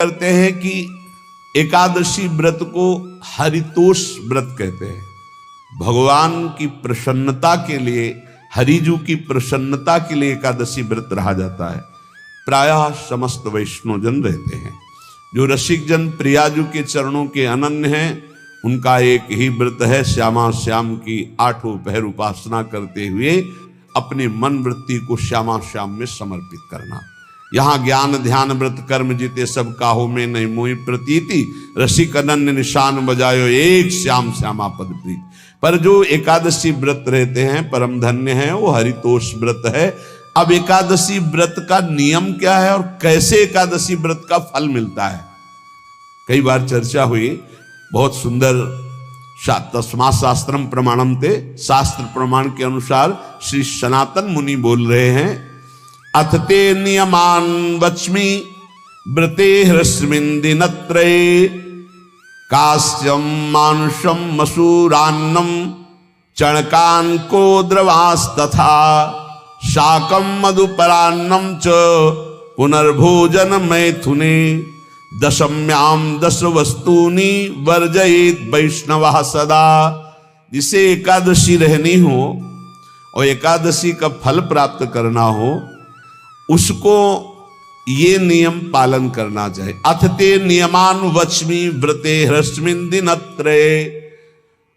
करते हैं कि एकादशी व्रत को हरितोष व्रत कहते हैं। भगवान की प्रसन्नता के लिए, हरिजू की प्रसन्नता के लिए एकादशी व्रत रहा जाता है। प्रायः समस्त वैष्णवजन रहते हैं। जो रसिक जन प्रियाजू के चरणों के अनन्य हैं, उनका एक ही व्रत है, श्यामा श्याम की 8 पहर उपासना करते हुए अपनी मन वृत्ति को श्यामा श्याम में समर्पित करना। यहाँ ज्ञान ध्यान व्रत कर्म जीते सब काहो में नहीं मोहि प्रतीति, रसिक अनन्य निशान बजायो एक श्याम श्यामा पद प्रीत। पर जो एकादशी व्रत रहते हैं परम धन्य है, वो हरितोष व्रत है। अब एकादशी व्रत का नियम क्या है और कैसे एकादशी व्रत का फल मिलता है, कई बार चर्चा हुई। बहुत सुंदर तस्मा शास्त्रम प्रमाणम ते, शास्त्र प्रमाण के अनुसार श्री सनातन मुनि बोल रहे हैं, अथ ते नियमान वच्मि व्रते ह्रस्मिन् दिनत्रये, कास्यम मानुषम मसूरान्नम चणकान को द्रवास्तथा, शाकम मधुपरान्नम च पुनर्भोजन मैथुने, दशम्याम 10 वस्तूनि वर्जयेत वैष्णवः सदा। जिसे एकादशी रहनी हो और एकादशी का फल प्राप्त करना हो, उसको ये नियम पालन करना चाहिए। अथ ते नियमान वच्मि व्रते ह्रस्मिन् दिनत्रये,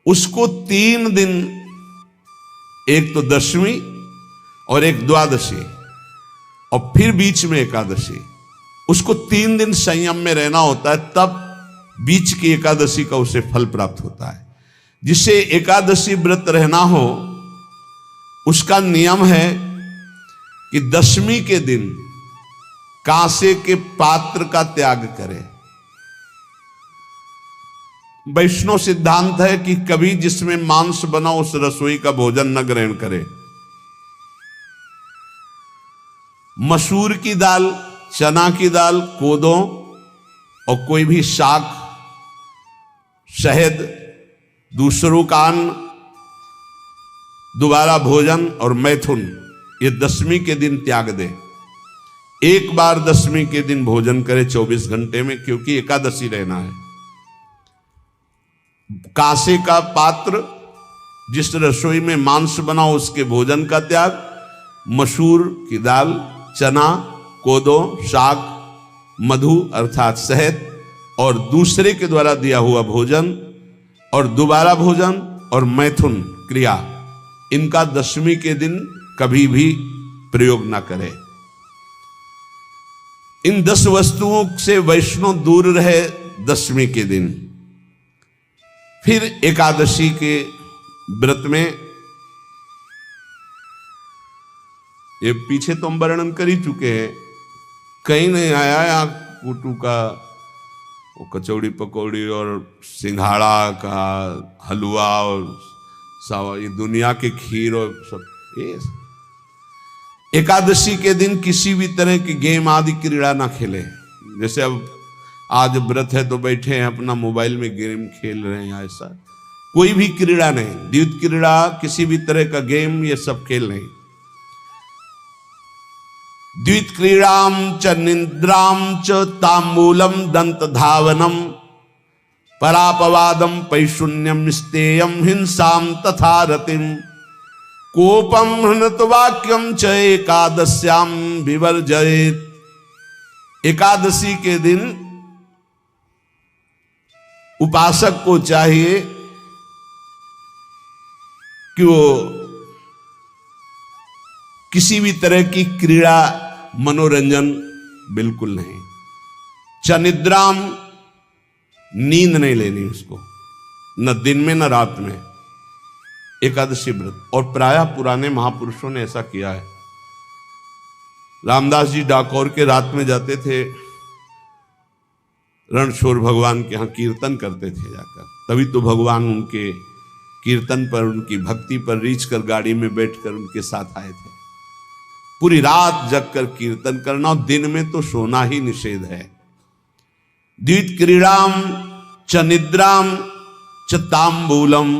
उसको 3 दिन, एक तो दशमी और एक द्वादशी और फिर बीच में एकादशी, उसको 3 दिन संयम में रहना होता है, तब बीच की एकादशी का उसे फल प्राप्त होता है। जिसे एकादशी व्रत रहना हो, उसका नियम है कि दशमी के दिन कांसे के पात्र का त्याग करे। वैष्णव सिद्धांत है कि कभी जिसमें मांस बना उस रसोई का भोजन न ग्रहण करे। मसूर की दाल, चना की दाल, कोदो और कोई भी शाक, शहद, दूसरों का अन्न, दोबारा भोजन और मैथुन, ये दशमी के दिन त्याग दे। एक बार दशमी के दिन भोजन करे 24 घंटे में, क्योंकि एकादशी रहना है। कांसे का पात्र, जिस रसोई में मांस बना उसके भोजन का त्याग, मसूर की दाल, चना, कोदो, शाक, मधु अर्थात शहद और दूसरे के द्वारा दिया हुआ भोजन और दोबारा भोजन और मैथुन क्रिया, इनका दशमी के दिन कभी भी प्रयोग ना करें। इन 10 वस्तुओं से वैष्णव दूर रहे दशमी के दिन। फिर एकादशी के व्रत में, ये पीछे तो हम वर्णन कर ही चुके हैं, कहीं नहीं आया यहाँ कुटू का वो कचौड़ी पकौड़ी और सिंघाड़ा का हलवा और सावा, ये दुनिया के खीर और सब। ये एकादशी के दिन किसी भी तरह की गेम आदि क्रीड़ा ना खेले। जैसे अब आज व्रत है तो बैठे हैं अपना मोबाइल में गेम खेल रहे हैं, ऐसा कोई भी क्रीड़ा नहीं। द्वैत क्रीड़ा, किसी भी तरह का गेम, ये सब खेल नहीं। द्वैत क्रीड़ाम च निद्राम च तांबूलम दंत धावनम, परापवादम पैशून्यम स्तेयम हिंसाम तथा रतिम, कोपम हृतवाक्यम च एकादश्याम विवर्जयेत। एकादशी के दिन उपासक को चाहिए कि वो किसी भी तरह की क्रीड़ा, मनोरंजन बिल्कुल नहीं। चनिद्राम, नींद नहीं लेनी उसको, न दिन में न रात में, एकादशी व्रत। और प्रायः पुराने महापुरुषों ने ऐसा किया है। रामदास जी डाकोर के रात में जाते थे, रणछोड़ भगवान के यहाँ कीर्तन करते थे जाकर। तभी तो भगवान उनके कीर्तन पर, उनकी भक्ति पर रीझ कर गाड़ी में बैठकर उनके साथ आए थे। पूरी रात जगकर कीर्तन करना, और दिन में तो सोना ही निषेध है। द्वैत क्रीड़ाम च निद्राम च तांबूलम,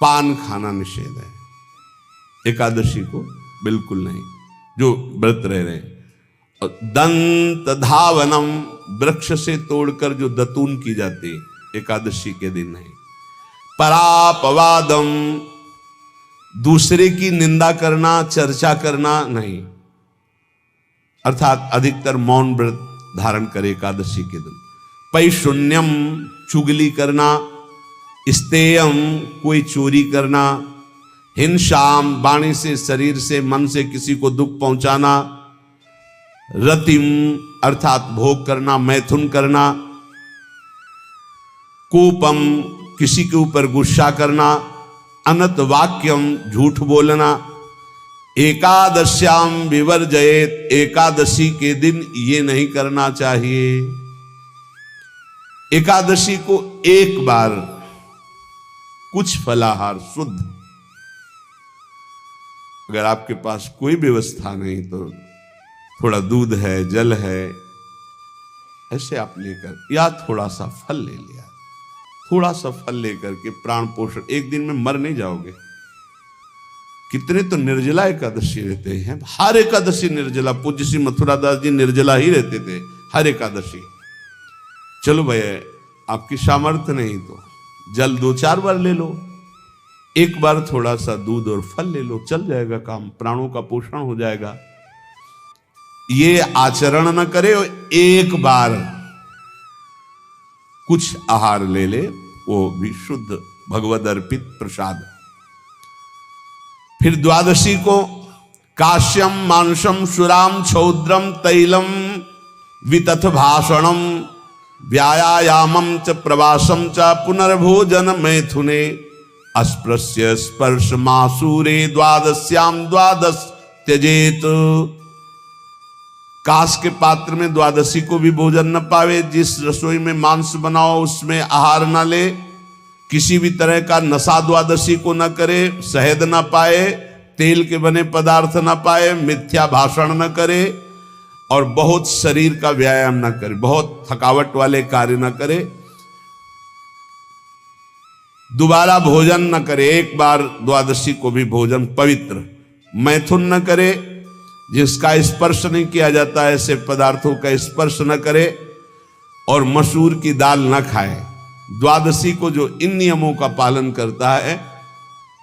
पान खाना निषेध है एकादशी को, बिल्कुल नहीं। जो व्रत रह रहे हैं, दंत धावनम, वृक्ष से तोड़कर जो दतून की जाती एकादशी के दिन नहीं। परापवादम, दूसरे की निंदा करना, चर्चा करना नहीं, अर्थात अधिकतर मौन व्रत धारण करे एकादशी के दिन। पैशून्यम, चुगली करना। स्तेयम, कोई चोरी करना। हिंसाम, वाणी से, शरीर से, मन से किसी को दुख पहुंचाना। रतिम, अर्थात भोग करना, मैथुन करना। कोपम, किसी के ऊपर गुस्सा करना। अनत वाक्यम, झूठ बोलना। एकादश्याम विवर्जयेत, एकादशी के दिन ये नहीं करना चाहिए। एकादशी को एक बार कुछ फलाहार शुद्ध, अगर आपके पास कोई व्यवस्था नहीं तो थोड़ा दूध है, जल है, ऐसे आप लेकर, या थोड़ा सा फल ले लिया, थोड़ा सा फल लेकर के प्राण पोषण, एक दिन में मर नहीं जाओगे। कितने तो निर्जला एकादशी रहते हैं, हर एकादशी निर्जला। पूज्य श्री मथुरा दास जी निर्जला ही रहते थे हर एकादशी। चलो भैया, आपकी सामर्थ्य नहीं तो जल 2-4 बार ले लो, एक बार थोड़ा सा दूध और फल ले लो, चल जाएगा काम, प्राणों का पोषण हो जाएगा। ये आचरण न करे, एक बार कुछ आहार ले ले, वो भी शुद्ध भगवद अर्पित प्रसाद। फिर द्वादशी को काश्यम, मांसम, सुराम, छौद्रम, तैलम, वितथ भाषणम, व्यायामम च प्रवासम च पुनर्भोजन मैथुने, अस्पृश्य स्पर्श मासूरे, द्वादश्याम द्वादश त्यजेत। कांस के पात्र में द्वादशी को भी भोजन न पावे। जिस रसोई में मांस बनाओ उसमें आहार न ले। किसी भी तरह का नशा द्वादशी को न करे। शहद न पाए, तेल के बने पदार्थ न पाए, मिथ्या भाषण न करे और बहुत शरीर का व्यायाम न करे, बहुत थकावट वाले कार्य न करे। दोबारा भोजन न करे, एक बार द्वादशी को भी भोजन पवित्र। मैथुन न करे, जिसका स्पर्श नहीं किया जाता ऐसे पदार्थों का स्पर्श न करे, और मसूर की दाल न खाए। द्वादशी को जो इन नियमों का पालन करता है,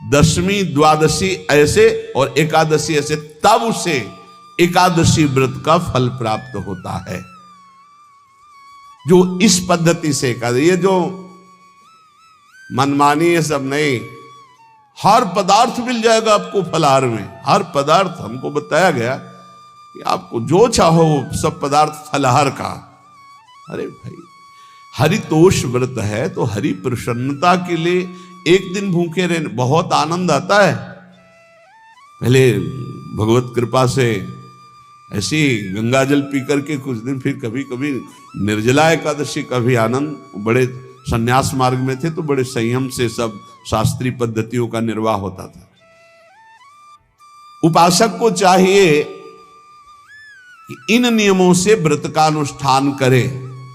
दशमी द्वादशी ऐसे और एकादशी ऐसे, तब उसे एकादशी व्रत का फल प्राप्त होता है। जो इस पद्धति से एकादशी, ये जो मनमानी है सब नहीं, हर पदार्थ मिल जाएगा आपको फलाहार में। हर पदार्थ हमको बताया गया कि आपको जो चाहो वो सब पदार्थ फलाहार का। अरे भाई, हरितोष व्रत है तो हरि प्रसन्नता के लिए एक दिन भूखे रहने बहुत आनंद आता है। पहले भगवत कृपा से ऐसी गंगा जल पी करके कुछ दिन, फिर कभी कभी निर्जला एकादशी का भी आनंद। बड़े संन्यास मार्ग में थे तो बड़े संयम से सब शास्त्रीय पद्धतियों का निर्वाह होता था। उपासक को चाहिए कि इन नियमों से व्रत का अनुष्ठान करे,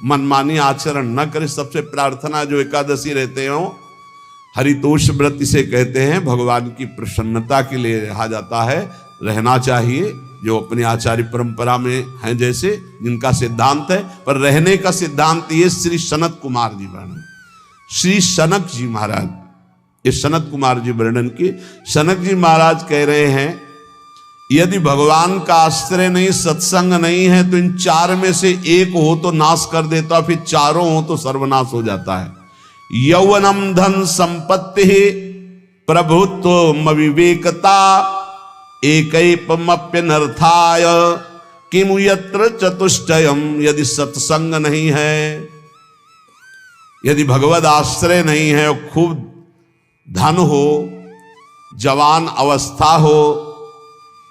मनमानी आचरण न करे। सबसे प्रार्थना जो एकादशी रहते हो, हरितोष व्रत इसे कहते हैं, भगवान की प्रसन्नता के लिए रहा जाता है, रहना चाहिए। जो अपनी आचार्य परंपरा में हैं, जैसे जिनका सिद्धांत है, पर रहने का सिद्धांत ये श्री सनत कुमार जी वर्णन, श्री सनक जी महाराज, ये सनत कुमार जी वर्णन की। सनक जी महाराज कह रहे हैं, यदि भगवान का आश्रय नहीं, सत्संग नहीं है, तो इन चार में से एक हो तो नाश कर देता, फिर चारों हो तो सर्वनाश हो जाता है। यौवनम धन संपत्ति, प्रभुत्व विवेकता, एकैपमप्यनर्थाय किमु यत्र चतुष्टयम। यदि सत्संग नहीं है, यदि भगवद आश्रय नहीं है, खूब धन हो, जवान अवस्था हो,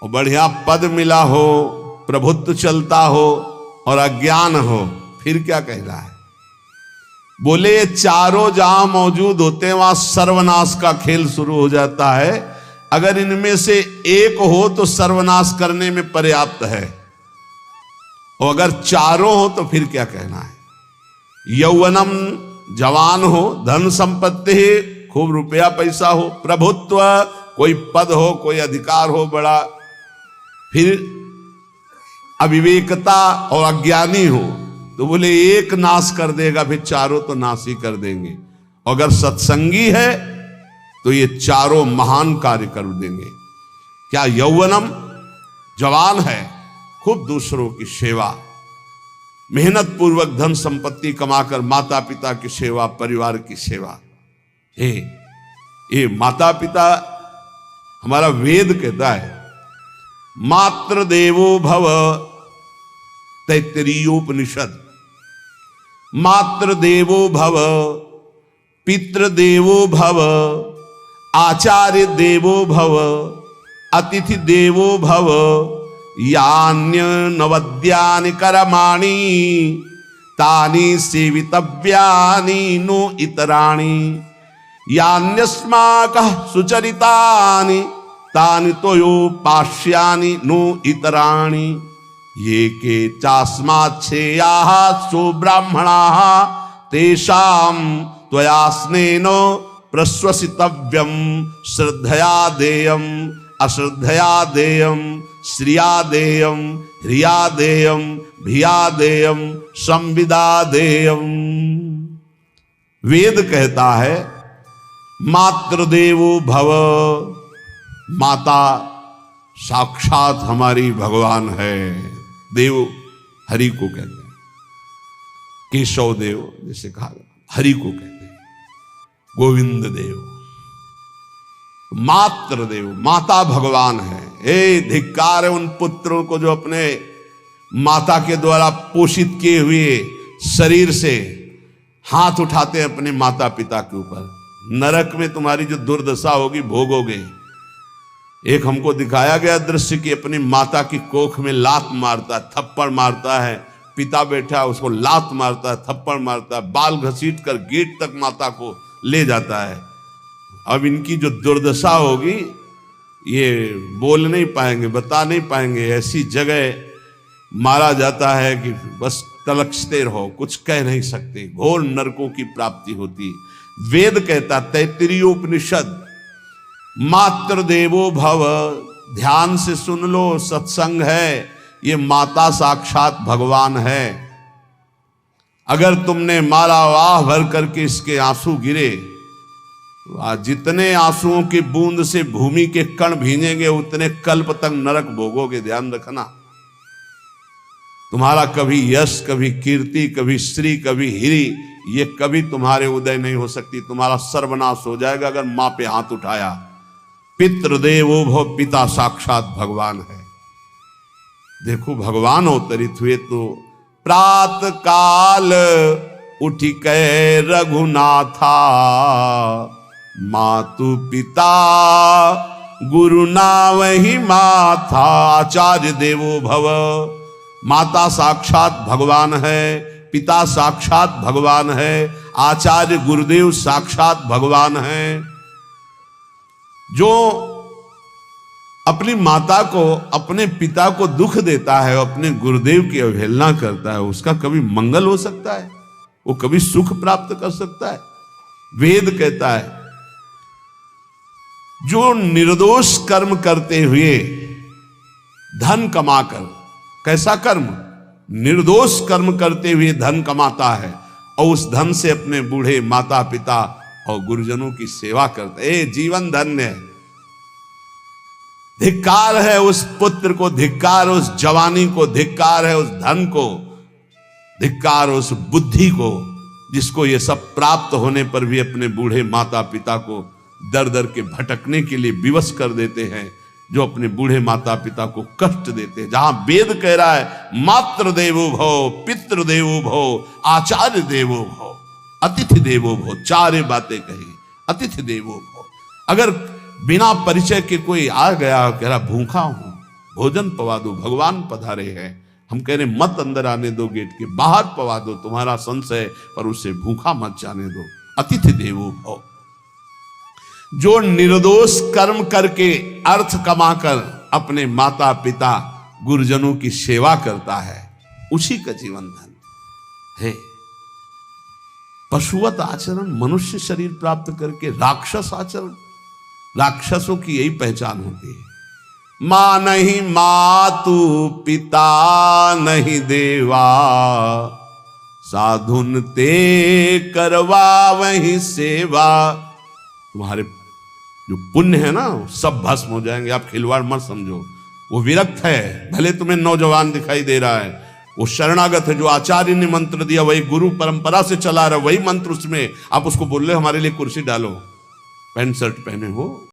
और बढ़िया पद मिला हो, प्रभुत्व चलता हो, और अज्ञान हो, फिर क्या कहना है? बोले ये चारों जहां मौजूद होते हैं वहां सर्वनाश का खेल शुरू हो जाता है। अगर इनमें से एक हो तो सर्वनाश करने में पर्याप्त है, और अगर चारों हो तो फिर क्या कहना है? यौवनम, जवान हो, धन संपत्ति, खूब रुपया पैसा हो, प्रभुत्व, कोई पद हो, कोई अधिकार हो बड़ा, फिर अविवेकता और अज्ञानी हो तो बोले एक नाश कर देगा, फिर चारों तो नाश ही कर देंगे। अगर सत्संगी है तो ये चारों महान कार्य कर देंगे। क्या यौवनम, जवान है, खूब दूसरों की सेवा, मेहनत पूर्वक धन संपत्ति कमाकर माता पिता की सेवा, परिवार की सेवा। ये माता पिता, हमारा वेद कहता है मातृ देवो भव, तैत्तिरीयोपनिषद, मातृ देवो भव, पितृ देवो भव, आचार्य देवो भव, अतिथि देवो भव, यान्य नवद्यानि कर्माणि तानि सेवितव्यानि नो इतराणि, यान्यस्माकः सुचरितानि तानि तोयोपास्यानि नो इतराणि, ये के चास्माच्छेयाः सो ब्राह्मणाः तेषां त्वया स्नेन प्रश्वसितव्यं, श्रद्धया देयम् अश्रद्धया देयम्, श्रिया देयम् ह्रिया देयम् भिया देयम् संविदा देयम्। वेद कहता है मातृदेवो भव, माता साक्षात हमारी भगवान है। देव हरि को कहते हैं, केशव देव जैसे कहा, हरि को कहते हैं, गोविंद देव, मातृ देव, माता भगवान है। धिक्कार है उन पुत्रों को जो अपने माता के द्वारा पोषित किए हुए शरीर से हाथ उठाते हैं अपने माता पिता के ऊपर। नरक में तुम्हारी जो दुर्दशा होगी भोगोगे। एक हमको दिखाया गया दृश्य कि अपनी माता की कोख में लात मारता है, थप्पड़ मारता है, पिता बैठा है उसको लात मारता है, थप्पड़ मारता है, बाल घसीट कर गेट तक माता को ले जाता है। अब इनकी जो दुर्दशा होगी ये बोल नहीं पाएंगे, बता नहीं पाएंगे। ऐसी जगह मारा जाता है कि बस तलकते रहो, कुछ कह नहीं सकते, घोर नरकों की प्राप्ति होती। वेद कहता, तैत्तिरीयोपनिषद, मातृ देवो भव, ध्यान से सुन लो, सत्संग है, ये माता साक्षात भगवान है। अगर तुमने मारा वाह भर करके इसके आंसू गिरे, जितने आंसुओं की बूंद से भूमि के कण भींजेंगे उतने कल्प तक नरक भोगोगे। ध्यान रखना, तुम्हारा कभी यश, कभी कीर्ति, कभी श्री, कभी हिरी, ये कभी तुम्हारे उदय नहीं हो सकती। तुम्हारा सर्वनाश हो जाएगा अगर मां पे हाथ उठाया। पितृदेवो भव, पिता साक्षात भगवान है। देखो भगवान अवतरित हुए तो प्रात काल उठी कै रघुनाथा, मातु पिता गुरु नावहि माथा। आचार्य देवो भव, माता साक्षात भगवान है, पिता साक्षात भगवान है, आचार्य गुरुदेव साक्षात भगवान है। जो अपनी माता को, अपने पिता को दुख देता है, अपने गुरुदेव की अवहेलना करता है, उसका कभी मंगल हो सकता है? वो कभी सुख प्राप्त कर सकता है? वेद कहता है जो निर्दोष कर्म करते हुए धन कमाकर, कैसा कर्म? निर्दोष कर्म करते हुए धन कमाता है और उस धन से अपने बूढ़े माता पिता और गुरुजनों की सेवा करता है, जीवन धन्य है। धिक्कार है उस पुत्र को, धिक्कार उस जवानी को, धिक्कार है उस धन को, धिक्कार उस बुद्धि को जिसको ये सब प्राप्त होने पर भी अपने बूढ़े माता पिता को दर दर के भटकने के लिए विवश कर देते हैं, जो अपने बूढ़े माता पिता को कष्ट देते हैं। जहां वेद कह रहा है मातृ देवो भव, पितृ देवो भव, आचार्य देवो भव, अतिथि देवो भव, चार बातें कही। अतिथि देवो भव, अगर बिना परिचय के कोई आ गया, कह रहा भूखा हूं, भोजन पवा दो, भगवान पधारे हैं, हम कह रहे मत अंदर आने दो, गेट के बाहर पवा दो, तुम्हारा संशय, पर उसे भूखा मत जाने दो। अतिथि देवो भव, जो निर्दोष कर्म करके अर्थ कमाकर अपने माता पिता गुरुजनों की सेवा करता है, उसी का जीवन धन है। पशुवत आचरण, मनुष्य शरीर प्राप्त करके राक्षस आचरण, राक्षसों की यही पहचान होती है। माँ नहीं मातु पिता नहीं देवा, साधुन ते करवा वही सेवा। तुम्हारे जो पुण्य है ना सब भस्म हो जाएंगे, आप खिलवाड़ मत समझो। वो विरक्त है, भले तुम्हें नौजवान दिखाई दे रहा है, वो शरणागत है। जो आचार्य ने मंत्र दिया वही गुरु परंपरा से चला रहा, वही मंत्र उसमें, आप उसको बोल रहे हमारे लिए कुर्सी डालो, पैंट शर्ट पहने हो।